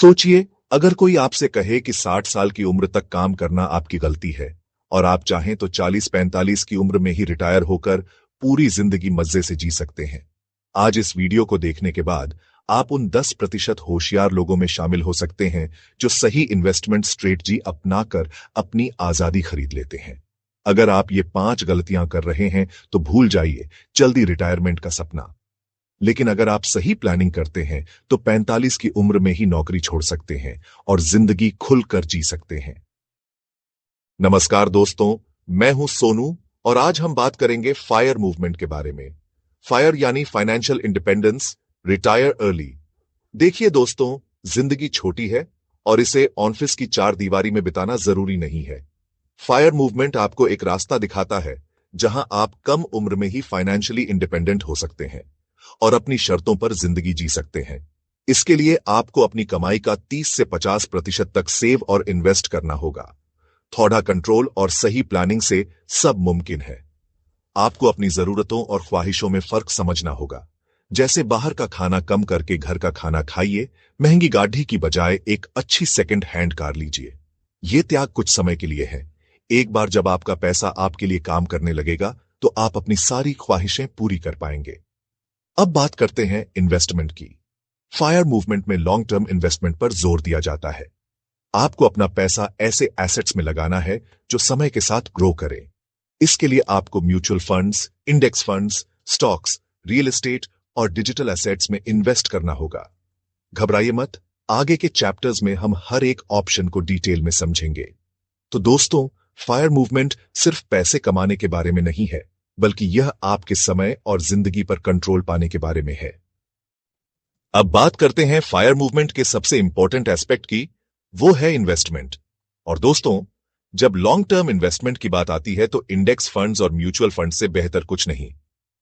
सोचिए, अगर कोई आपसे कहे कि 60 साल की उम्र तक काम करना आपकी गलती है और आप चाहें तो 40-45 की उम्र में ही रिटायर होकर पूरी जिंदगी मजे से जी सकते हैं। आज इस वीडियो को देखने के बाद आप उन 10% होशियार लोगों में शामिल हो सकते हैं जो सही इन्वेस्टमेंट स्ट्रेटजी अपनाकर अपनी आजादी खरीद लेते हैं। अगर आप ये 5 गलतियां कर रहे हैं तो भूल जाइए जल्दी रिटायरमेंट का सपना। लेकिन अगर आप सही प्लानिंग करते हैं तो 45 की उम्र में ही नौकरी छोड़ सकते हैं और जिंदगी खुलकर जी सकते हैं। नमस्कार दोस्तों, मैं हूं सोनू और आज हम बात करेंगे फायर मूवमेंट के बारे में। फायर यानी फाइनेंशियल इंडिपेंडेंस, रिटायर अर्ली। देखिए दोस्तों, जिंदगी छोटी है और इसे ऑफिस की 4 दीवारी में बिताना जरूरी नहीं है। फायर मूवमेंट आपको एक रास्ता दिखाता है जहां आप कम उम्र में ही फाइनेंशियली इंडिपेंडेंट हो सकते हैं और अपनी शर्तों पर जिंदगी जी सकते हैं। इसके लिए आपको अपनी कमाई का 30 से 50% तक सेव और इन्वेस्ट करना होगा। थोड़ा कंट्रोल और सही प्लानिंग से सब मुमकिन है। आपको अपनी जरूरतों और ख्वाहिशों में फर्क समझना होगा। जैसे बाहर का खाना कम करके घर का खाना खाइए, महंगी गाड़ी की बजाय एक अच्छी सेकंड हैंड कार लीजिए। यह त्याग कुछ समय के लिए है। एक बार जब आपका पैसा आपके लिए काम करने लगेगा तो आप अपनी सारी ख्वाहिशें पूरी कर पाएंगे। अब बात करते हैं इन्वेस्टमेंट की। फायर मूवमेंट में लॉन्ग टर्म इन्वेस्टमेंट पर जोर दिया जाता है। आपको अपना पैसा ऐसे एसेट्स में लगाना है जो समय के साथ ग्रो करें। इसके लिए आपको mutual funds, index funds, stocks, real estate और डिजिटल एसेट्स में इन्वेस्ट करना होगा। घबराइए मत, आगे के चैप्टर्स में हम हर एक ऑप्शन को डिटेल में समझेंगे। तो दोस्तों, फायर मूवमेंट सिर्फ पैसे कमाने के बारे में नहीं है, बल्कि यह आपके समय और जिंदगी पर कंट्रोल पाने के बारे में है। अब बात करते हैं फायर मूवमेंट के सबसे इंपॉर्टेंट एस्पेक्ट की, वो है इन्वेस्टमेंट। और दोस्तों, जब लॉन्ग टर्म इन्वेस्टमेंट की बात आती है तो इंडेक्स फंड्स और म्यूचुअल फंड्स से बेहतर कुछ नहीं।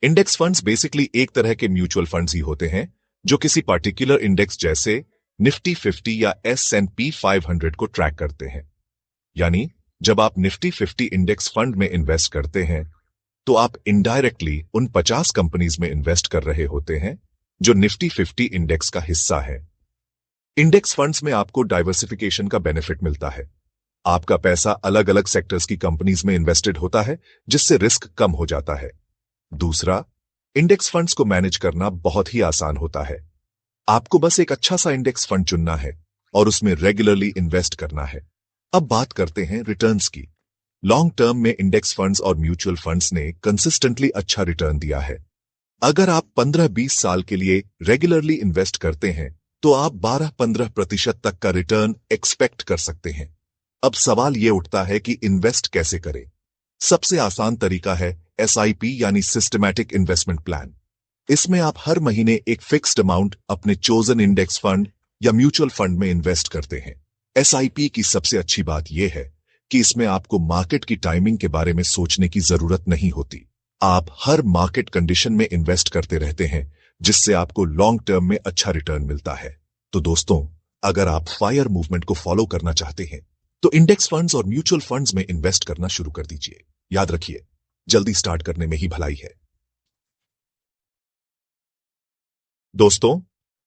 इंडेक्स फंड्स बेसिकली एक तरह के म्यूचुअल फंड्स ही होते हैं जो किसी पार्टिकुलर इंडेक्स जैसे निफ्टी 50 या S&P 500 को ट्रैक करते हैं। यानी जब आप निफ्टी 50 इंडेक्स फंड में इन्वेस्ट करते हैं तो आप इनडायरेक्टली उन 50 कंपनीज में इन्वेस्ट कर रहे होते हैं जो निफ्टी 50 इंडेक्स का हिस्सा है। इंडेक्स फंड्स में आपको डाइवर्सिफिकेशन का बेनिफिट मिलता है। आपका पैसा अलग अलग सेक्टर्स की कंपनीज में इन्वेस्टेड होता है जिससे रिस्क कम हो जाता है। दूसरा, इंडेक्स फंड्स को मैनेज करना बहुत ही आसान होता है। आपको बस एक अच्छा सा इंडेक्स फंड चुनना है और उसमें रेगुलरली इन्वेस्ट करना है। अब बात करते हैं रिटर्न्स की। लॉन्ग टर्म में इंडेक्स फंड्स और म्यूचुअल फंड्स ने कंसिस्टेंटली अच्छा रिटर्न दिया है। अगर आप 15-20 साल के लिए रेगुलरली इन्वेस्ट करते हैं तो आप 12-15% तक का रिटर्न एक्सपेक्ट कर सकते हैं। अब सवाल यह उठता है कि इन्वेस्ट कैसे करें। सबसे आसान तरीका है SIP यानी सिस्टमैटिक इन्वेस्टमेंट प्लान। इसमें आप हर महीने एक फिक्स्ड अमाउंट अपने चोजन इंडेक्स फंड या म्यूचुअल फंड में इन्वेस्ट करते हैं। SIP की सबसे अच्छी बात यह है कि इसमें आपको मार्केट की टाइमिंग के बारे में सोचने की जरूरत नहीं होती। आप हर मार्केट कंडीशन में इन्वेस्ट करते रहते हैं जिससे आपको लॉन्ग टर्म में अच्छा रिटर्न मिलता है। तो दोस्तों, अगर आप फायर मूवमेंट को फॉलो करना चाहते हैं तो इंडेक्स फंड्स और म्यूचुअल फंड्स में इन्वेस्ट करना शुरू कर दीजिए। याद रखिए, जल्दी स्टार्ट करने में ही भलाई है। दोस्तों,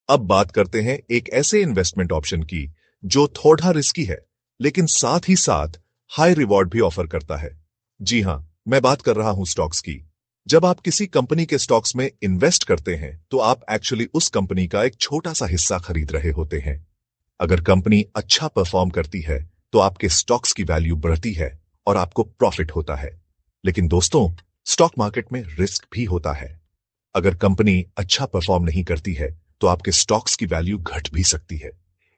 अब बात करते हैं एक ऐसे इन्वेस्टमेंट ऑप्शन की जो थोड़ा रिस्की है लेकिन साथ ही साथ हाई रिवॉर्ड भी ऑफर करता है। जी हां, मैं बात कर रहा हूं स्टॉक्स की। जब आप किसी कंपनी के स्टॉक्स में इन्वेस्ट करते हैं तो आप एक्चुअली उस कंपनी का एक छोटा सा हिस्सा खरीद रहे होते हैं। अगर कंपनी अच्छा परफॉर्म करती है तो आपके स्टॉक्स की वैल्यू बढ़ती है और आपको प्रॉफिट होता है। लेकिन दोस्तों, स्टॉक मार्केट में रिस्क भी होता है। अगर कंपनी अच्छा परफॉर्म नहीं करती है तो आपके स्टॉक्स की वैल्यू घट भी सकती है।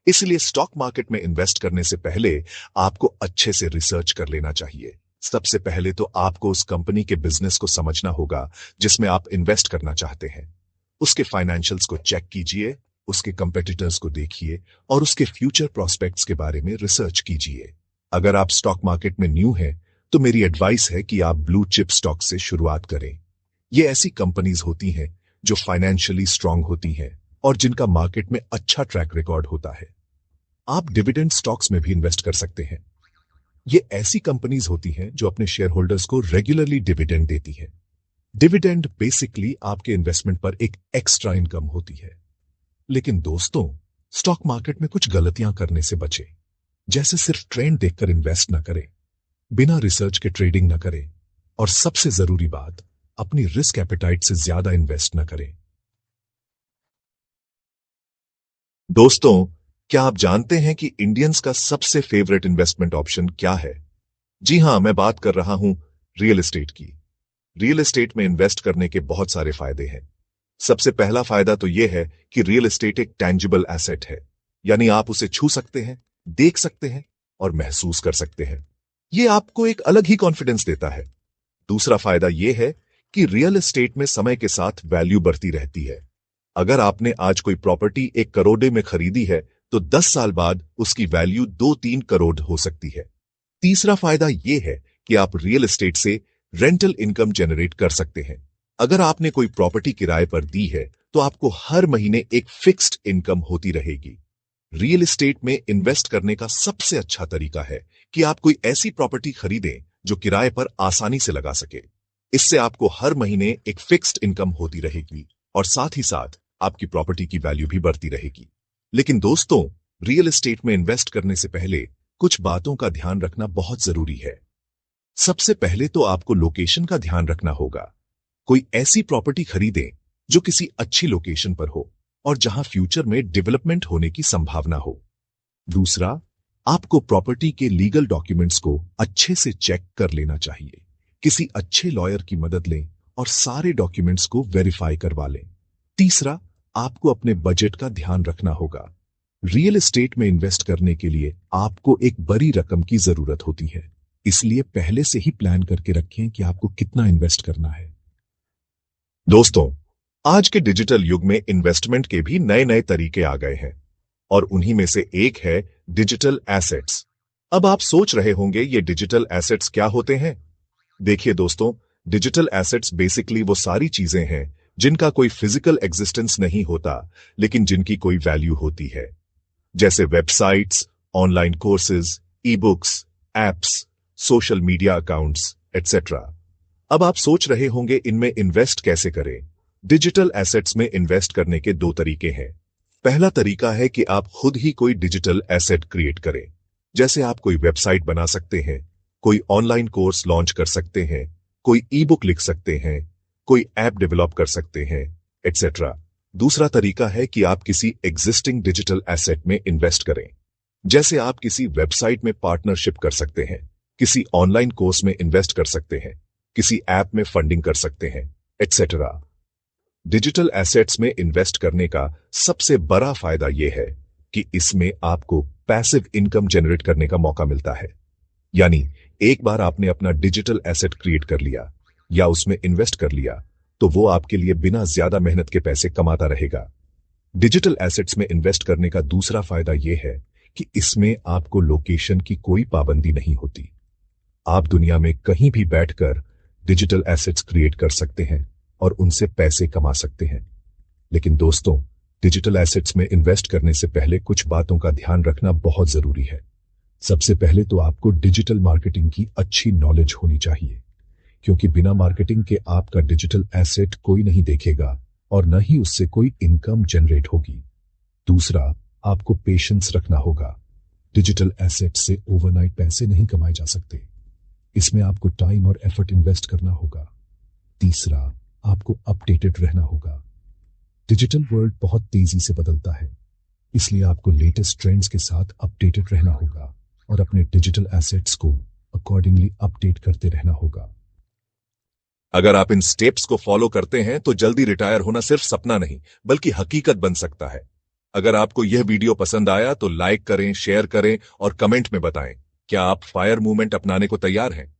इसलिए स्टॉक मार्केट में इन्वेस्ट करने से पहले आपको अच्छे से रिसर्च कर लेना चाहिए। सबसे पहले तो आपको उस कंपनी के बिजनेस को समझना होगा जिसमें आप इन्वेस्ट करना चाहते हैं। उसके फाइनेंशियल्स को चेक कीजिए, उसके कंपेटिटर्स को देखिए और उसके फ्यूचर प्रोस्पेक्ट्स के बारे में रिसर्च कीजिए। अगर आप स्टॉक मार्केट में न्यू हैं तो मेरी एडवाइस है कि आप ब्लू चिप स्टॉक से शुरुआत करें। ये ऐसी कंपनीज होती हैं जो फाइनेंशियली स्ट्रांग होती हैं और जिनका मार्केट में अच्छा ट्रैक रिकॉर्ड होता है। आप डिविडेंड स्टॉक्स में भी इन्वेस्ट कर सकते हैं। ये ऐसी कंपनीज होती हैं जो अपने शेयर होल्डर्स को रेगुलरली डिविडेंड देती हैं। डिविडेंड बेसिकली आपके इन्वेस्टमेंट पर एक एक्स्ट्रा इनकम होती है। लेकिन दोस्तों, स्टॉक मार्केट में कुछ गलतियां करने से बचें, जैसे सिर्फ ट्रेंड देखकर इन्वेस्ट न करें, बिना रिसर्च के ट्रेडिंग न करें, और सबसे जरूरी बात, अपनी रिस्क एपेटाइट से ज्यादा इन्वेस्ट न करें। दोस्तों, क्या आप जानते हैं कि इंडियंस का सबसे फेवरेट इन्वेस्टमेंट ऑप्शन क्या है? जी हां, मैं बात कर रहा हूं रियल एस्टेट की। रियल एस्टेट में इन्वेस्ट करने के बहुत सारे फायदे हैं। सबसे पहला फायदा तो यह है कि रियल एस्टेट एक टैंजिबल एसेट है, यानी आप उसे छू सकते हैं, देख सकते हैं और महसूस कर सकते हैं। यह आपको एक अलग ही कॉन्फिडेंस देता है। दूसरा फायदा यह है कि रियल एस्टेट में समय के साथ वैल्यू बढ़ती रहती है। अगर आपने आज कोई प्रॉपर्टी 1 करोड़ में खरीदी है, तो 10 साल बाद उसकी वैल्यू 2-3 करोड़ हो सकती है। तीसरा फायदा यह है कि आप रियल एस्टेट से रेंटल इनकम जनरेट कर सकते हैं। अगर आपने कोई प्रॉपर्टी किराए पर दी है, तो आपको हर महीने एक फिक्स्ड इनकम होती रहेगी। रियल एस्टेट में इन्वेस्ट करने का सबसे अच्छा तरीका है कि आप कोई ऐसी प्रॉपर्टी खरीदें जो किराए पर आसानी से लगा सके। इससे आपको हर महीने एक फिक्स्ड इनकम होती रहेगी और साथ ही साथ आपकी प्रॉपर्टी की वैल्यू भी बढ़ती रहेगी। लेकिन दोस्तों, रियल एस्टेट में इन्वेस्ट करने से पहले कुछ बातों का ध्यान रखना बहुत जरूरी है। सबसे पहले तो आपको लोकेशन का ध्यान रखना होगा। कोई ऐसी प्रॉपर्टी खरीदें जो किसी अच्छी लोकेशन पर हो और जहां फ्यूचर में डेवलपमेंट होने की संभावना हो। दूसरा, आपको प्रॉपर्टी के लीगल डॉक्यूमेंट्स को अच्छे से चेक कर लेना चाहिए। किसी अच्छे लॉयर की मदद लें और सारे डॉक्यूमेंट्स को वेरीफाई करवा लें। तीसरा, आपको अपने बजट का ध्यान रखना होगा। रियल एस्टेट में इन्वेस्ट करने के लिए आपको एक बड़ी रकम की जरूरत होती है, इसलिए पहले से ही प्लान करके रखें कि आपको कितना इन्वेस्ट करना है। दोस्तों, आज के डिजिटल युग में इन्वेस्टमेंट के भी नए नए तरीके आ गए हैं और उन्हीं में से एक है डिजिटल एसेट्स। अब आप सोच रहे होंगे ये डिजिटल एसेट्स क्या होते हैं? देखिए दोस्तों, डिजिटल एसेट्स बेसिकली वो सारी चीजें हैं जिनका कोई फिजिकल एग्जिस्टेंस नहीं होता, लेकिन जिनकी कोई वैल्यू होती है, जैसे websites, online courses, e books, apps, social media accounts, etcetera. अब आप सोच रहे होंगे इनमें इन्वेस्ट कैसे करें? डिजिटल एसेट्स में इन्वेस्ट करने के दो तरीके हैं। पहला तरीका है कि आप खुद ही कोई डिजिटल एसेट क्रिएट करें। जैसे आप कोई वेबसाइट बना सकते हैं, कोई ऑनलाइन कोर्स लॉन्च कर सकते हैं, कोई ई बुक लिख सकते हैं, कोई ऐप डेवलप कर सकते हैं, एटसेट्रा। दूसरा तरीका है कि आप किसी एग्जिस्टिंग डिजिटल एसेट में इन्वेस्ट करें। जैसे आप किसी वेबसाइट में पार्टनरशिप कर सकते हैं, किसी ऑनलाइन कोर्स में इन्वेस्ट कर सकते हैं, किसी ऐप में फंडिंग कर सकते हैं, एटसेट्रा। डिजिटल एसेट्स में इन्वेस्ट करने का सबसे बड़ा फायदा यह है कि इसमें आपको पैसिव इनकम जनरेट करने का मौका मिलता है। यानी एक बार आपने अपना डिजिटल एसेट क्रिएट कर लिया या उसमें इन्वेस्ट कर लिया, तो वो आपके लिए बिना ज्यादा मेहनत के पैसे कमाता रहेगा। डिजिटल एसेट्स में इन्वेस्ट करने का दूसरा फायदा यह है कि इसमें आपको लोकेशन की कोई पाबंदी नहीं होती। आप दुनिया में कहीं भी बैठकर डिजिटल एसेट्स क्रिएट कर सकते हैं और उनसे पैसे कमा सकते हैं। लेकिन दोस्तों, डिजिटल एसेट्स में इन्वेस्ट करने से पहले कुछ बातों का ध्यान रखना बहुत जरूरी है। सबसे पहले तो आपको डिजिटल मार्केटिंग की अच्छी नॉलेज होनी चाहिए, क्योंकि बिना मार्केटिंग के आपका डिजिटल एसेट कोई नहीं देखेगा और न ही उससे कोई इनकम जनरेट होगी। दूसरा, आपको पेशेंस रखना होगा। डिजिटल एसेट से ओवरनाइट पैसे नहीं कमाए जा सकते। इसमें आपको टाइम और एफर्ट इन्वेस्ट करना होगा। तीसरा, आपको अपडेटेड रहना होगा। डिजिटल वर्ल्ड बहुत तेजी से बदलता है, इसलिए आपको लेटेस्ट ट्रेंड्स के साथ अपडेटेड रहना होगा और अपने डिजिटल एसेट्स को अकॉर्डिंगली अपडेट करते रहना होगा। अगर आप इन स्टेप्स को फॉलो करते हैं तो जल्दी रिटायर होना सिर्फ सपना नहीं, बल्कि हकीकत बन सकता है। अगर आपको यह वीडियो पसंद आया तो लाइक करें, शेयर करें और कमेंट में बताएं, क्या आप फायर मूवमेंट अपनाने को तैयार हैं?